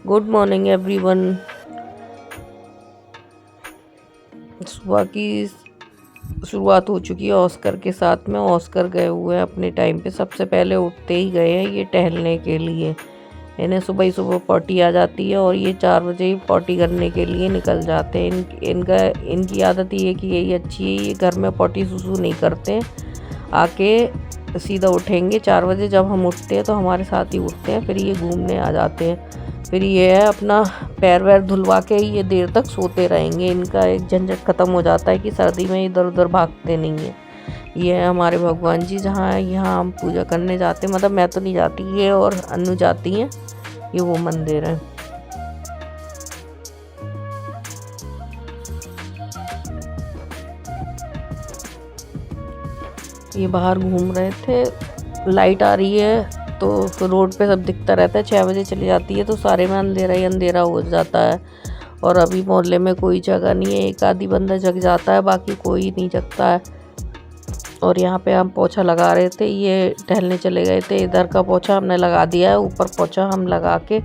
Good morning everyone. सुबह की शुरुआत हो चुकी है ऑस्कर के साथ में। ऑस्कर गए हुए हैं अपने टाइम पे, सबसे पहले उठते ही गए हैं ये टहलने के लिए। इन्हें सुबह ही सुबह पॉटी आ जाती है और ये 4 बजे ही पॉटी करने के लिए निकल जाते हैं। इनकी आदत ये है कि यही अच्छी है, ये घर में पॉटी सुसु नहीं करते हैं। आके सीधा उठेंगे 4 बजे। जब हम उठते हैं तो हमारे साथ ही उठते हैं, फिर ये घूमने आ जाते हैं। फिर ये है अपना पैर वैर धुलवा के ये देर तक सोते रहेंगे। इनका एक झंझट ख़त्म हो जाता है कि सर्दी में इधर उधर भागते नहीं हैं। ये है हमारे भगवान जी, जहाँ यहाँ हम पूजा करने जाते हैं। मतलब मैं तो नहीं जाती, ये और अन्नू जाती हैं। ये वो मंदिर है। ये बाहर घूम रहे थे, लाइट आ रही है तो फिर रोड पे सब दिखता रहता है। 6 बजे चली जाती है तो सारे में अंधेरा ही अंधेरा हो जाता है। और अभी मोहल्ले में कोई जगह नहीं है, एक आधी बंदा जग जाता है, बाकी कोई नहीं जगता है। और यहाँ पे हम पोछा लगा रहे थे, ये टहलने चले गए थे। इधर का पोछा हमने लगा दिया है, ऊपर पोछा हम लगा के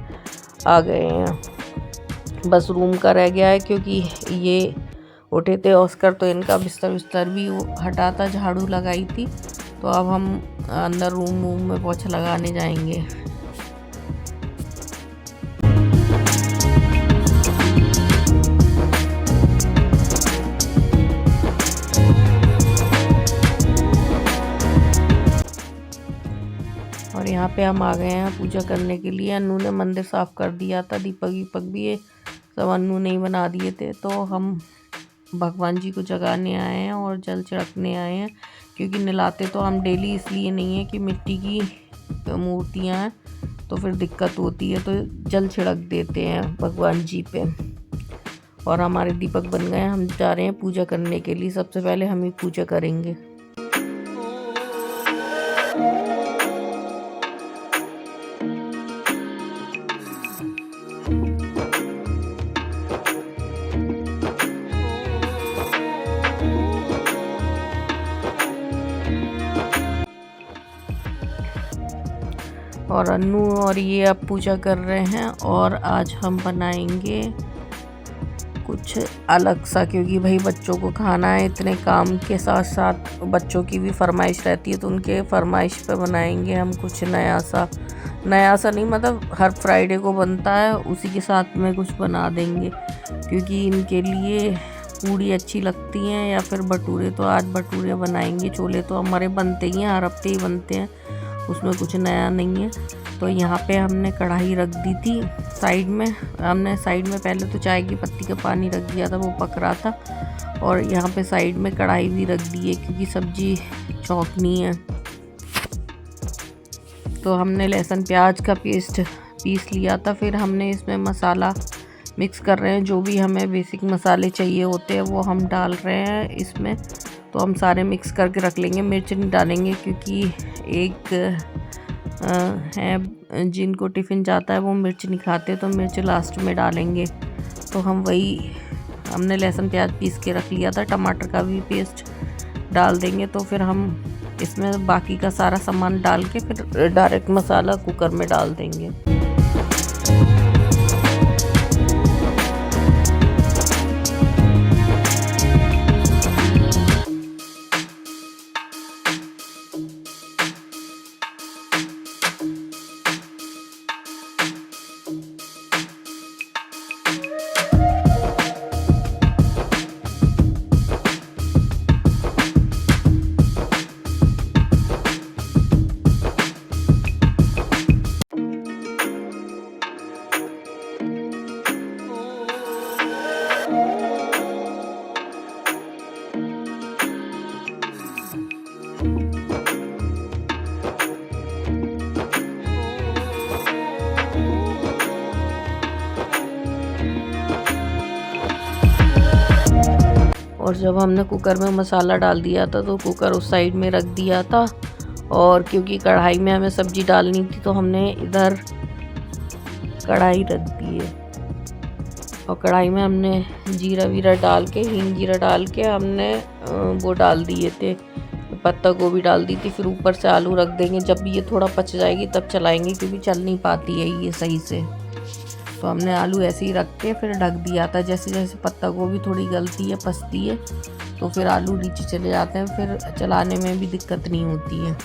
आ गए हैं। बस रूम का रह गया है क्योंकि ये उठे थे ऑस्कर, तो इनका बिस्तर बिस्तर भी हटा था, झाड़ू लगाई थी। तो अब हम अंदर रूम में पोछा लगाने जाएंगे। और यहाँ पे हम आ गए हैं पूजा करने के लिए। अन्नू ने मंदिर साफ़ कर दिया था, दीपक वीपक भी ये सब अन्नू ने ही बना दिए थे। तो हम भगवान जी को जगाने आए हैं और जल छिड़कने आए हैं, क्योंकि नहलाते तो हम डेली इसलिए नहीं है कि मिट्टी की मूर्तियाँ हैं तो फिर दिक्कत होती है, तो जल छिड़क देते हैं भगवान जी पे। और हमारे दीपक बन गए हैं, हम जा रहे हैं पूजा करने के लिए। सबसे पहले हम ही पूजा करेंगे। और अन्नू और ये अब पूजा कर रहे हैं। और आज हम बनाएंगे कुछ अलग सा, क्योंकि भाई बच्चों को खाना है। इतने काम के साथ साथ बच्चों की भी फरमाइश रहती है, तो उनके फरमाइश पे बनाएंगे हम कुछ नया सा नहीं, मतलब हर फ्राइडे को बनता है उसी के साथ में कुछ बना देंगे। क्योंकि इनके लिए पूड़ी अच्छी लगती हैं या फिर भटूरे, तो आज भटूरे बनाएंगे। छोले तो हमारे बनते ही हैं, हर हफ्ते ही बनते हैं, उसमें कुछ नया नहीं है। तो यहाँ पे हमने कढ़ाई रख दी थी साइड में। हमने साइड में पहले तो चाय की पत्ती का पानी रख दिया था, वो पक रहा था। और यहाँ पे साइड में कढ़ाई भी रख दी है क्योंकि सब्जी छौंकनी है। तो हमने लहसुन प्याज का पेस्ट पीस लिया था। फिर हमने इसमें मसाला मिक्स कर रहे हैं, जो भी हमें बेसिक मसाले चाहिए होते हैं वो हम डाल रहे हैं इसमें। तो हम सारे मिक्स करके रख लेंगे। मिर्च नहीं डालेंगे क्योंकि एक है जिनको टिफ़िन जाता है वो मिर्च नहीं खाते, तो मिर्च लास्ट में डालेंगे। तो हम वही हमने लहसुन प्याज पीस के रख लिया था, टमाटर का भी पेस्ट डाल देंगे। तो फिर हम इसमें बाकी का सारा सामान डाल के फिर डायरेक्ट मसाला कुकर में डाल देंगे। और जब हमने कुकर में मसाला डाल दिया था तो कुकर उस साइड में रख दिया था। और क्योंकि कढ़ाई में हमें सब्ज़ी डालनी थी तो हमने इधर कढ़ाई रख दी है। और कढ़ाई में हमने जीरा वीरा डाल के, हींग जीरा डाल के हमने वो डाल दिए थे पत्ता गोभी डाल दी थी, फिर ऊपर से आलू रख देंगे। जब ये थोड़ा पच जाएगी तब चलाएंगे, क्योंकि चल नहीं पाती है ये सही से। तो हमने आलू ऐसे ही रख के फिर ढक दिया था। जैसे जैसे पत्ता गोभी थोड़ी गलती है, पचती है, तो फिर आलू नीचे चले जाते हैं, फिर चलाने में भी दिक्कत नहीं होती है।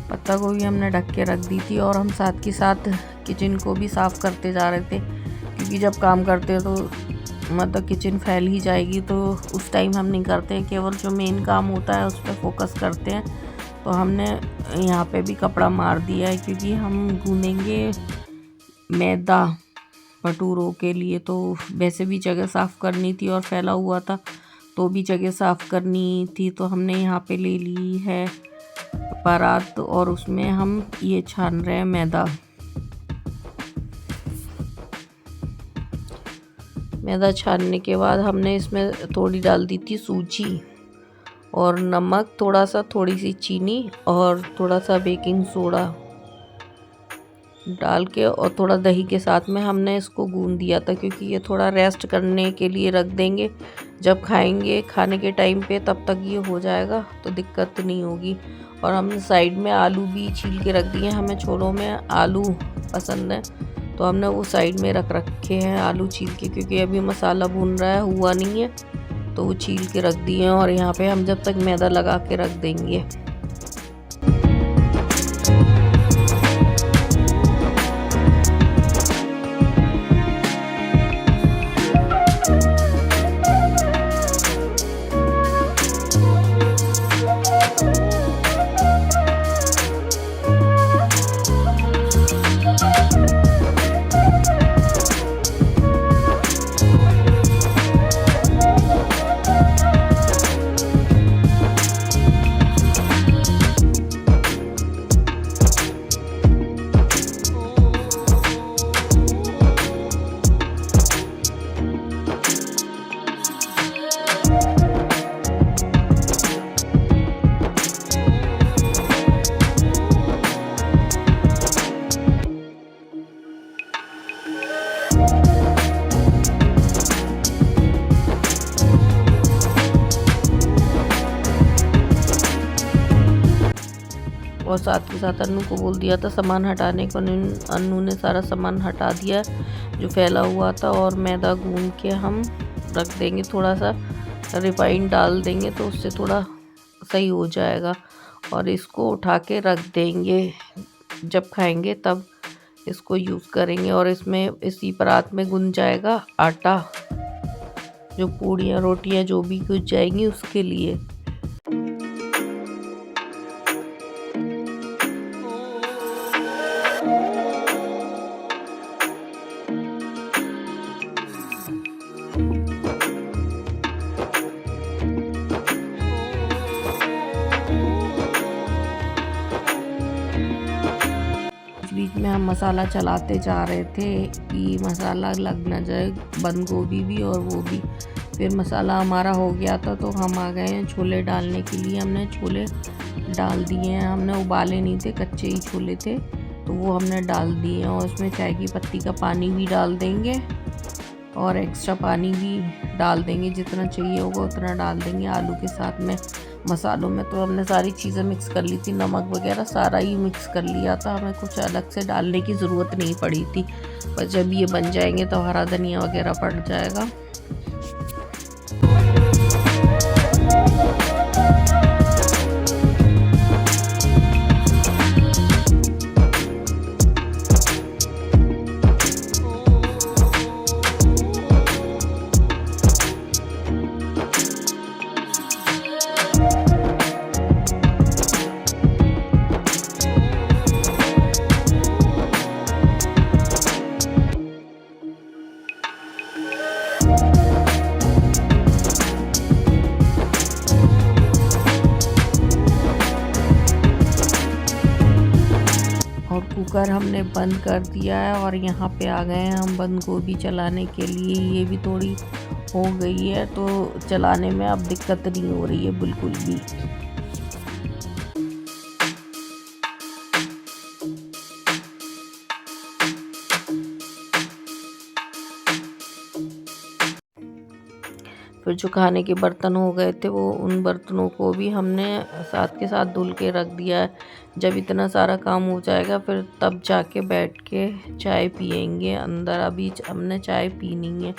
पत्ता गोभी हमने ढक के रख दी थी, और हम साथ के साथ किचन को भी साफ़ करते जा रहे थे, क्योंकि जब काम करते हैं तो मतलब किचन फैल ही जाएगी। तो उस टाइम हम नहीं करते हैं, केवल जो मेन काम होता है उस पर फोकस करते हैं। तो हमने यहाँ पे भी कपड़ा मार दिया है, क्योंकि हम गूँदेंगे मैदा भटूरों के लिए। तो वैसे भी जगह साफ़ करनी थी और फैला हुआ था, तो भी जगह साफ़ करनी थी। तो हमने यहाँ पे ले ली है परात, और उसमें हम ये छान रहे हैं मैदा छानने के बाद हमने इसमें थोड़ी डाल दी थी सूजी और नमक थोड़ा सा, थोड़ी सी चीनी और थोड़ा सा बेकिंग सोडा डाल के, और थोड़ा दही के साथ में हमने इसको गूंद दिया था, क्योंकि ये थोड़ा रेस्ट करने के लिए रख देंगे। जब खाएंगे खाने के टाइम पे तब तक ये हो जाएगा, तो दिक्कत नहीं होगी। और हमने साइड में आलू भी छील के रख दिए। हमें छोलों में आलू पसंद है, तो हमने वो साइड में रख रखे हैं आलू छील के, क्योंकि अभी मसाला भून रहा है, हुआ नहीं है, तो वो छील के रख दिए हैं। और यहाँ पे हम जब तक मैदा लगा के रख देंगे। और साथ के साथ अन्नू को बोल दिया था सामान हटाने को। अन्नू ने सारा सामान हटा दिया जो फैला हुआ था। और मैदा गूंद के हम रख देंगे, थोड़ा सा रिफाइंड डाल देंगे तो उससे थोड़ा सही हो जाएगा। और इसको उठा के रख देंगे, जब खाएंगे तब इसको यूज़ करेंगे। और इसमें इसी परात में गुंद जाएगा आटा, जो पूड़ियाँ रोटियाँ जो भी गुंज जाएंगी उसके लिए। बीच में हम मसाला चलाते जा रहे थे कि मसाला लग ना जाए, बंद गोभी भी और वो भी। फिर मसाला हमारा हो गया था, तो हम आ गए हैं छोले डालने के लिए। हमने छोले डाल दिए हैं, हमने उबाले नहीं थे, कच्चे ही छोले थे, तो वो हमने डाल दिए हैं। और उसमें चाय की पत्ती का पानी भी डाल देंगे, और एक्स्ट्रा पानी भी डाल देंगे, जितना चाहिए होगा उतना डाल देंगे। आलू के साथ में मसालों में तो हमने सारी चीज़ें मिक्स कर ली थी, नमक वगैरह सारा ही मिक्स कर लिया था, हमें कुछ अलग से डालने की ज़रूरत नहीं पड़ी थी। पर जब ये बन जाएंगे तो हरा धनिया वगैरह पड़ जाएगा। और कुकर हमने बंद कर दिया है और यहाँ पे आ गए हैं हम बंद गोभी चलाने के लिए। ये भी थोड़ी हो गई है तो चलाने में अब दिक्कत नहीं हो रही है बिल्कुल भी। फिर जो खाने के बर्तन हो गए थे वो उन बर्तनों को भी हमने साथ के साथ धुल के रख दिया है। जब इतना सारा काम हो जाएगा फिर तब जाके बैठ के चाय पियेंगे अंदर। अभी हमने चाय पीनी है।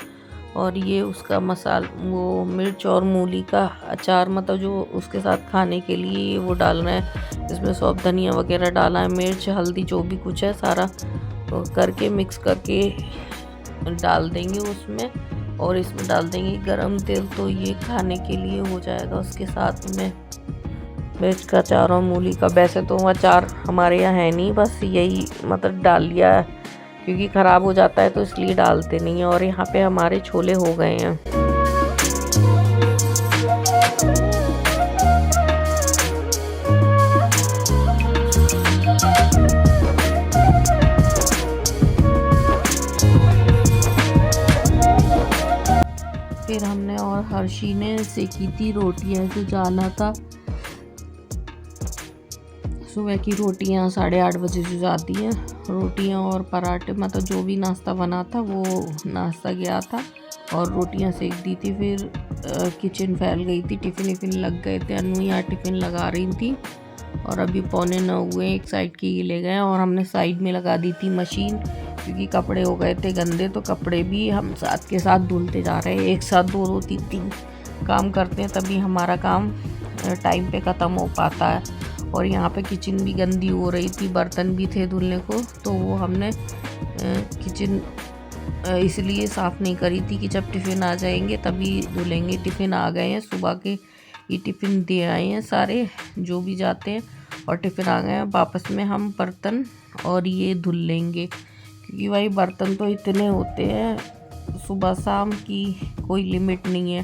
और ये उसका वो मिर्च और मूली का अचार, मतलब जो उसके साथ खाने के लिए वो डालना है। इसमें सौंफ धनिया वगैरह डाला है, मिर्च हल्दी जो भी कुछ है सारा तो करके मिक्स करके डाल देंगे उसमें। और इसमें डाल देंगे गरम तेल तो ये खाने के लिए हो जाएगा। उसके साथ में मिर्च का अचार और मूली का। वैसे तो अचार हमारे यहाँ है नहीं, बस यही मतलब डाल लिया है क्योंकि ख़राब हो जाता है तो इसलिए डालते नहीं हैं। और यहाँ पे हमारे छोले हो गए हैं। फिर हमने और हर्षी ने सेकी थी रोटियाँ, जो जाना था सुबह की रोटियाँ 8:30 बजे जो जाती हैं रोटियाँ और पराठे, मतलब जो भी नाश्ता बना था वो नाश्ता गया था और रोटियाँ सेक दी थी। फिर किचन फैल गई थी, टिफ़िन लग गए थे। अनु यहाँ टिफ़िन लगा रही थी और अभी 8:45 हुए। एक साइड की ले गए और हमने साइड में लगा दी थी मशीन क्योंकि कपड़े हो गए थे गंदे, तो कपड़े भी हम साथ के साथ धुलते जा रहे हैं। एक साथ 2-2 3-3 काम करते हैं तभी हमारा काम टाइम पे ख़त्म हो पाता है। और यहाँ पे किचन भी गंदी हो रही थी, बर्तन भी थे धुलने को, तो वो हमने किचन इसलिए साफ़ नहीं करी थी कि जब टिफ़िन आ जाएंगे तभी धुलेंगे। टिफ़िन आ गए हैं सुबह के, ये टिफ़िन दे आए हैं सारे जो भी जाते हैं और टिफ़िन आ गए हैं। वापस में हम बर्तन और ये धुल लेंगे क्योंकि भाई बर्तन तो इतने होते हैं सुबह शाम की कोई लिमिट नहीं है।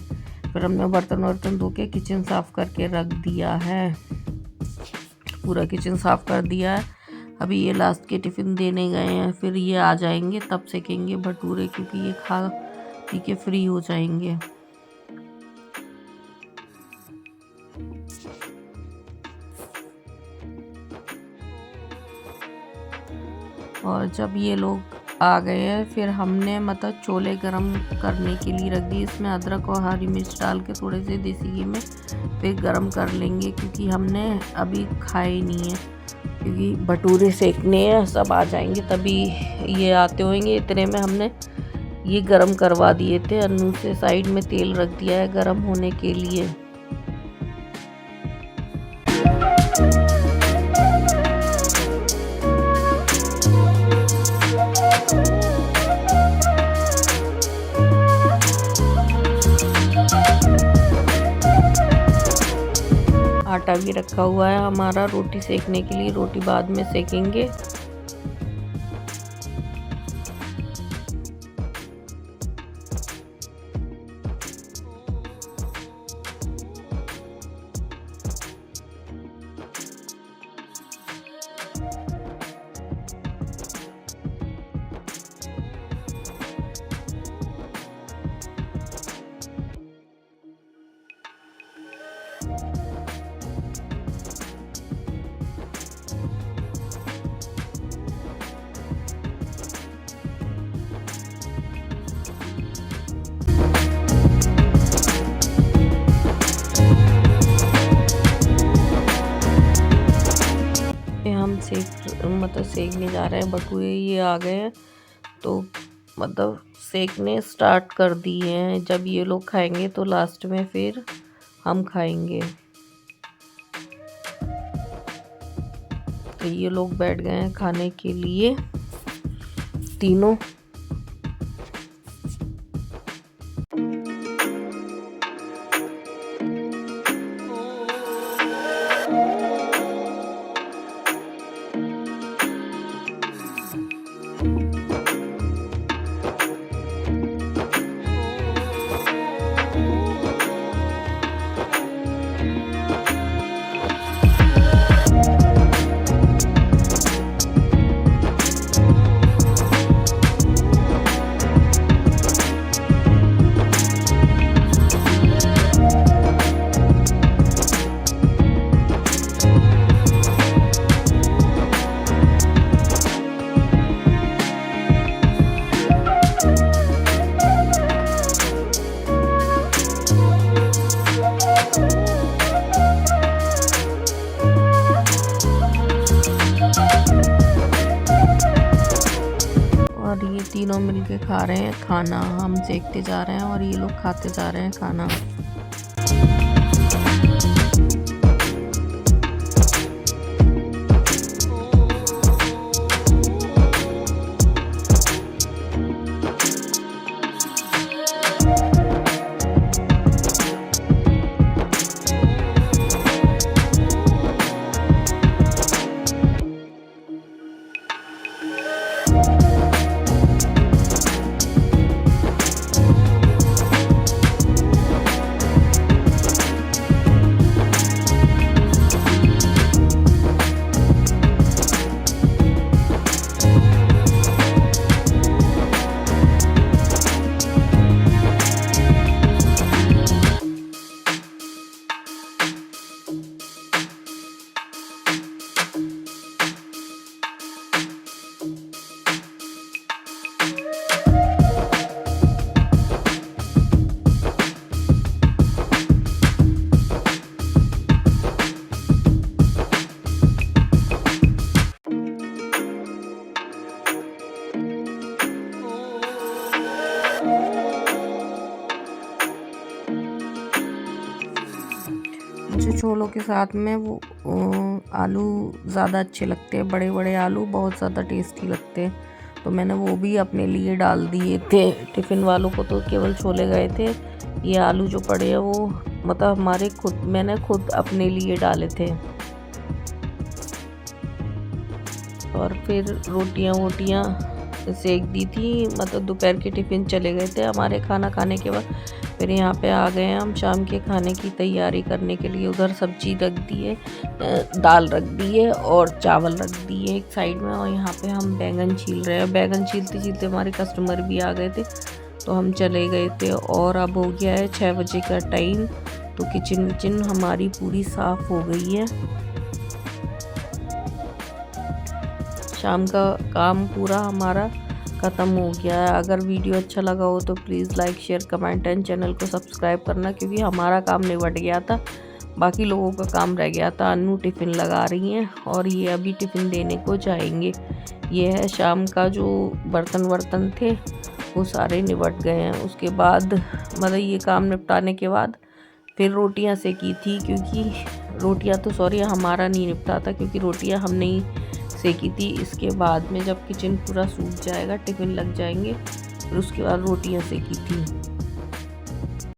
फिर हमने बर्तन धो के किचन साफ़ करके रख दिया है, पूरा किचन साफ़ कर दिया है। अभी ये लास्ट के टिफ़िन देने गए हैं, फिर ये आ जाएंगे तब सेकेंगे भटूरे क्योंकि ये खा पी के फ्री हो जाएंगे। और जब ये लोग आ गए हैं फिर हमने मतलब छोले गरम करने के लिए रख दिए। इसमें अदरक और हरी मिर्च डाल के थोड़े से देसी घी में फिर गरम कर लेंगे क्योंकि हमने अभी खाए नहीं है, क्योंकि भटूरे सेकने हैं। सब आ जाएंगे तभी ये आते होंगे। इतने में हमने ये गरम करवा दिए थे। अनु से साइड में तेल रख दिया है गरम होने के लिए। आटा भी रखा हुआ है हमारा रोटी सेकने के लिए, रोटी बाद में सेकेंगे। हम सेकने जा रहे हैं भटूरे। ये आ गए हैं तो मतलब सेकने स्टार्ट कर दिए हैं। जब ये लोग खाएंगे तो लास्ट में फिर हम खाएंगे। तो ये लोग बैठ गए हैं खाने के लिए तीनों। तीनों मिलके खा रहे हैं खाना। हम सेकते जा रहे हैं और ये लोग खाते जा रहे हैं खाना। मुझे छोलों के साथ में वो आलू ज़्यादा अच्छे लगते हैं, बड़े बड़े आलू बहुत ज़्यादा टेस्टी लगते हैं। तो मैंने वो भी अपने लिए डाल दिए थे। टिफ़िन वालों को तो केवल छोले गए थे, ये आलू जो पड़े हैं वो मतलब मैंने खुद अपने लिए डाले थे। और फिर रोटियां सेक दी थी, मतलब दोपहर के टिफ़िन चले गए थे हमारे खाना खाने के बाद। फिर यहाँ पे आ गए हम शाम के खाने की तैयारी करने के लिए। उधर सब्जी रख दी है, दाल रख दी है और चावल रख दिए एक साइड में। और यहाँ पे हम बैंगन छील रहे हैं। बैंगन छीलते छीलते हमारे कस्टमर भी आ गए थे तो हम चले गए थे। और अब हो गया है 6 बजे का टाइम, तो किचन हमारी पूरी साफ़ हो गई है। शाम का काम पूरा हमारा ख़त्म हो गया है। अगर वीडियो अच्छा लगा हो तो please like share comment and channel को सब्सक्राइब करना, क्योंकि हमारा काम निपट गया था, बाकी लोगों का काम रह गया था। अन्नू टिफ़िन लगा रही हैं और ये अभी टिफ़िन देने को जाएंगे। ये है शाम का जो बर्तन थे वो सारे निपट गए हैं। उसके बाद मतलब ये काम निपटाने के बाद फिर रोटियां सेकी थी, क्योंकि रोटियां तो हमारा नहीं निपटा था, क्योंकि रोटियां हमने ही सेकी थी। इसके बाद में जब किचन पूरा सूख जाएगा, टिफ़िन लग जाएंगे, फिर उसके बाद रोटियां सेकी थी।